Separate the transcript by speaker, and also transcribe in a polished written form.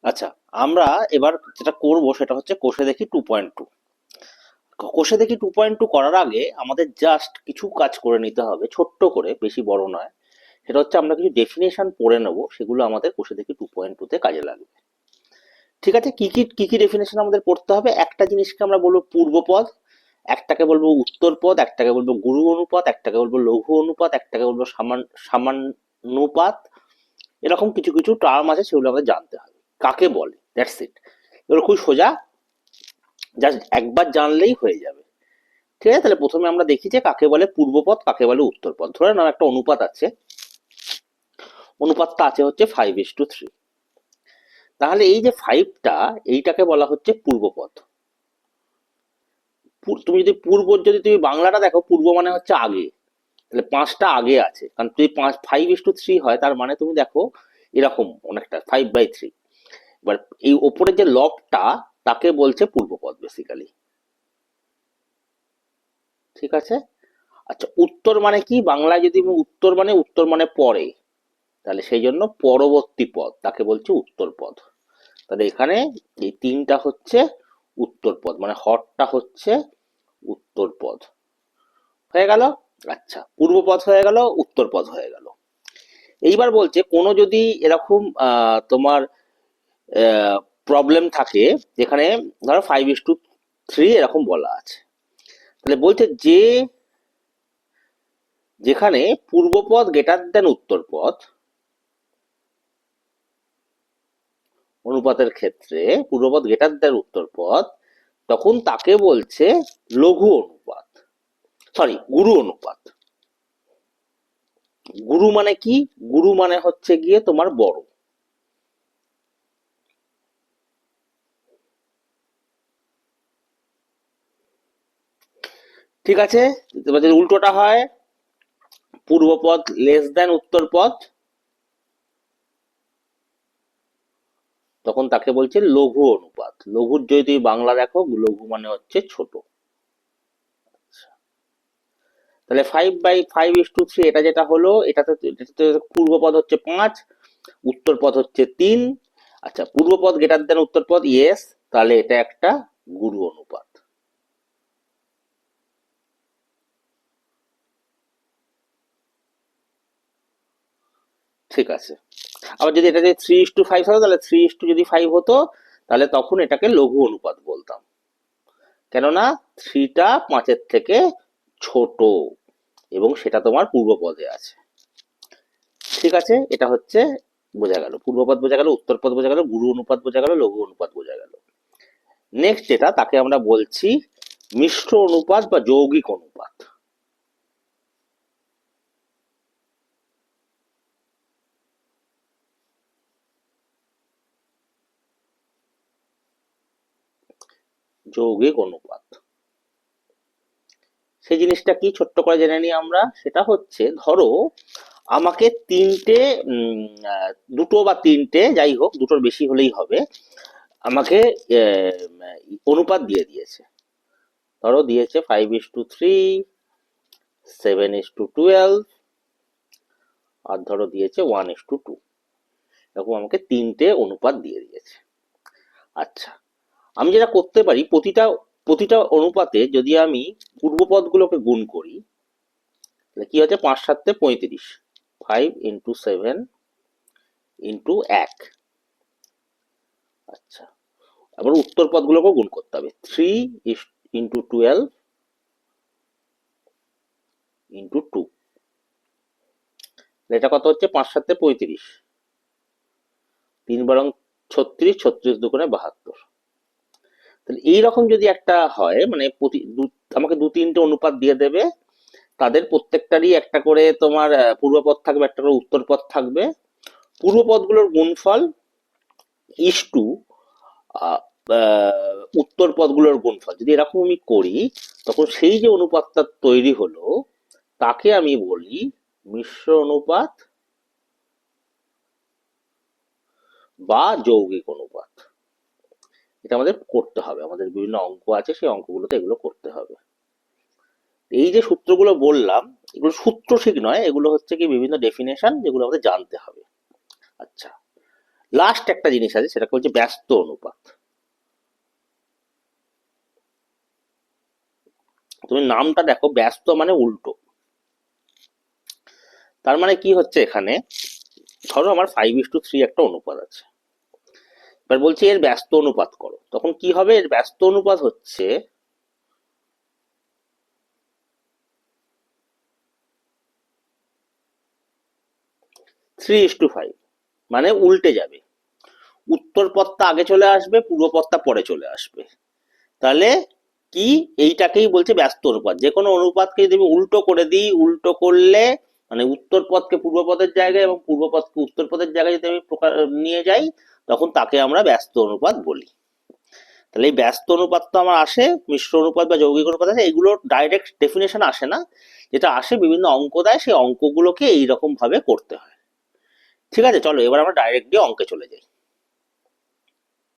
Speaker 1: আচ্ছা, আমরা এবার যেটা করব সেটা হচ্ছে কোষে দেখি 2.2। কোষে দেখি 2.2 করার আগে আমাদের জাস্ট কিছু কাজ করে নিতে হবে, ছোট্ট করে, বেশি বড় নয়। সেটা হচ্ছে আমরা কিছু ডেফিনেশন পড়ে নেব, সেগুলো আমাদের কোষে দেখি 2.2 তে কাজে লাগবে। ঠিক আছে, কি কি ডেফিনেশন আমাদের পড়তে হবে? একটা জিনিসকে আমরা বলবো পূর্বপদ, একটাকে বলবো উত্তরপদ, একটাকে বলবো গুরু অনুপাত, একটাকে বলবো লঘু অনুপাত, একটাকে বলবো সামান্যুপাত। এরকম কিছু কিছু টার্ম আছে, সেগুলো আমাদের জানতে হবে কাকে বলে। That's it. এগুলো খুব সোজা, জাস্ট একবার জানলেই হয়ে যাবে। ঠিক আছে, তাহলে প্রথমে আমরা দেখি যে কাকে বলে পূর্বপদ, কাকে বলে উত্তরপদ। ধরে নাও একটা অনুপাত আছে, অনুপাতটা আছে হচ্ছে 5:3। তাহলে এই যে ফাইভটা, এইটাকে বলা হচ্ছে পূর্বপদ। তুমি যদি যদি তুমি বাংলাটা দেখো, পূর্ব মানে হচ্ছে আগে, তাহলে পাঁচটা আগে আছে, কারণ যদি 5:3 হয়, তার মানে তুমি দেখো এরকম অনেকটা 5/3। এবার এই ওপরের যে লবটা, তাকে বলছে পূর্বপদ বেসিক্যালি। ঠিক আছে। আচ্ছা, উত্তর মানে কি? বাংলায় যদি আমি উত্তর মানে পরে, তাহলে সেই জন্য পরবর্তী পদ, তাকে বলছে উত্তর পদ। তাহলে এখানে এই তিনটা হচ্ছে উত্তর পদ, মানে হরটা হচ্ছে উত্তর পদ। হয়ে গেল। আচ্ছা, পূর্ব পদ হয়ে গেল, উত্তর পদ হয়ে গেল। এইবার বলছে কোনো যদি এরকম তোমার প্রবলেম থাকে, যেখানে ধরো 5:3 এরকম বলা আছে, তাহলে বলছে যে যেখানে পূর্বপদ গ্রেটার দেন উত্তর পদ, অনুপাতের ক্ষেত্রে পূর্বপদ গ্রেটার দেন উত্তর পদ, তখন তাকে বলছে লঘু অনুপাত, সরি গুরু অনুপাত। গুরু মানে কি? গুরু মানে হচ্ছে গিয়ে তোমার বড়। ঠিক আছে। এবার যদি উল্টোটা হয়, পূর্বপদ লেস দেন উত্তর পদ, তখন তাকে বলছে লঘু অনুপাত। লঘুর যদি তুমি বাংলা দেখো, লঘু মানে হচ্ছে ছোট। তাহলে 5/5:3, এটা যেটা হলো, এটাতে পূর্বপদ হচ্ছে 5, উত্তর পদ হচ্ছে 3। আচ্ছা, পূর্বপদ গ্রেটার দেন উত্তর পদ, ইয়েস। তাহলে এটা একটা গুরু অনুপাত। ঠিক আছে। আবার যদি এটা যদি 3:5 হতো, তাহলে 3:যদি 5 হতো, তাহলে তখন এটাকে লঘু অনুপাত বলতাম। কেননা থ্রিটা পাঁচের থেকে ছোট, এবং সেটা তোমার পূর্বপদে আছে। ঠিক আছে, এটা হচ্ছে বোঝা গেল, পূর্বপদ বোঝা গেল, উত্তরপদ বোঝা গেল, গুরু অনুপাত বোঝা গেল, লঘু অনুপাত বোঝা গেল। নেক্সট যেটা, তাকে আমরা বলছি মিশ্র অনুপাত বা যৌগিক অনুপাত। যৌগিক অনুপাত, সেই জিনিসটা কি ছোট্ট করে জেনে নিই আমরা। সেটা হচ্ছে, ধরো আমাকে তিনটে, দুটো বা তিনটে, যাই হোক, দুটোর বেশি হলেই হবে, আমাকে অনুপাত দিয়ে দিয়েছে। ধরো দিয়েছে 5:3, 7:12, আর ধরো দিয়েছে 1:2। এরকম আমাকে তিনটে অনুপাত দিয়ে দিয়েছে। আচ্ছা, আমি যেটা করতে পারি, প্রতিটা প্রতিটা অনুপাতে যদি আমি পূর্বপদগুলোকে গুণ করি, তাহলে কি হচ্ছে? 5×7=35, 5×7 × 1। আচ্ছা, আবার উত্তর পদগুলোকেও গুণ করতে হবে, 3:12 × 2। এটা কত হচ্ছে? 5×7=35, 3 × 36, 36×2=72। তাহলে এইরকম যদি একটা হয়, মানে আমাকে দু তিনটে অনুপাত দিয়ে দেবে, তাদের প্রত্যেকটারই একটা করে তোমার পূর্বপদ থাকবে, একটা করে উত্তরপদ থাকবে। পূর্বপদগুলোর গুণফল ইস টু উত্তর পদগুলোর গুণফল। যদি এরকম আমি করি, তখন সেই যে অনুপাতটা তৈরি হলো, তাকে আমি বলি মিশ্র অনুপাত বা যৌগিক অনুপাত। এটা আমাদের করতে হবে, আমাদের বিভিন্ন অঙ্ক আছে, সেই অঙ্কগুলোতে এগুলো করতে হবে। এই যে সূত্রগুলো বললাম, এগুলো সূত্র ঠিক নয়, এগুলো হচ্ছে কি বিভিন্ন ডেফিনেশন, যেগুলো আমাদের জানতে হবে। আচ্ছা, লাস্ট একটা জিনিস আছে, সেটাকে বলছে ব্যস্ত অনুপাত। তুমি নামটা দেখো, ব্যস্ত মানে উল্টো। তার মানে কি হচ্ছে এখানে, ধরো আমার 5:3 একটা অনুপাত আছে, এবার বলছি এর ব্যস্ত অনুপাত করো, তখন কি হবে, এর ব্যস্ত অনুপাত হচ্ছে 3:5, মানে উল্টে যাবে। উত্তর পথটা আগে চলে আসবে, পূর্ব পথটা পরে চলে আসবে। তাহলে কি, এইটাকেই বলছে ব্যস্ত অনুপাত। যে কোনো অনুপাতকে যদি আমি উল্টো করে দিই, উল্টো করলে মানে উত্তর পথকে পূর্ব পথের জায়গায় এবং পূর্ব পথকে উত্তর পথের জায়গায় যদি আমি নিয়ে যাই, তখন তাকে আমরা ব্যস্ত অনুপাত বলি। তাহলে এই ব্যস্ত অনুপাত তো আমার আসে, মিশ্র অনুপাত বা যৌগিক অনুপাত আসে, এগুলো ডাইরেক্ট ডেফিনেশন আসে না, যেটা আসে বিভিন্ন অঙ্ক দেয়, সেই অঙ্কগুলোকে এইরকম ভাবে করতে হয়। ঠিক আছে, চলো এবার আমরা ডাইরেক্টলি অঙ্কে চলে যাই।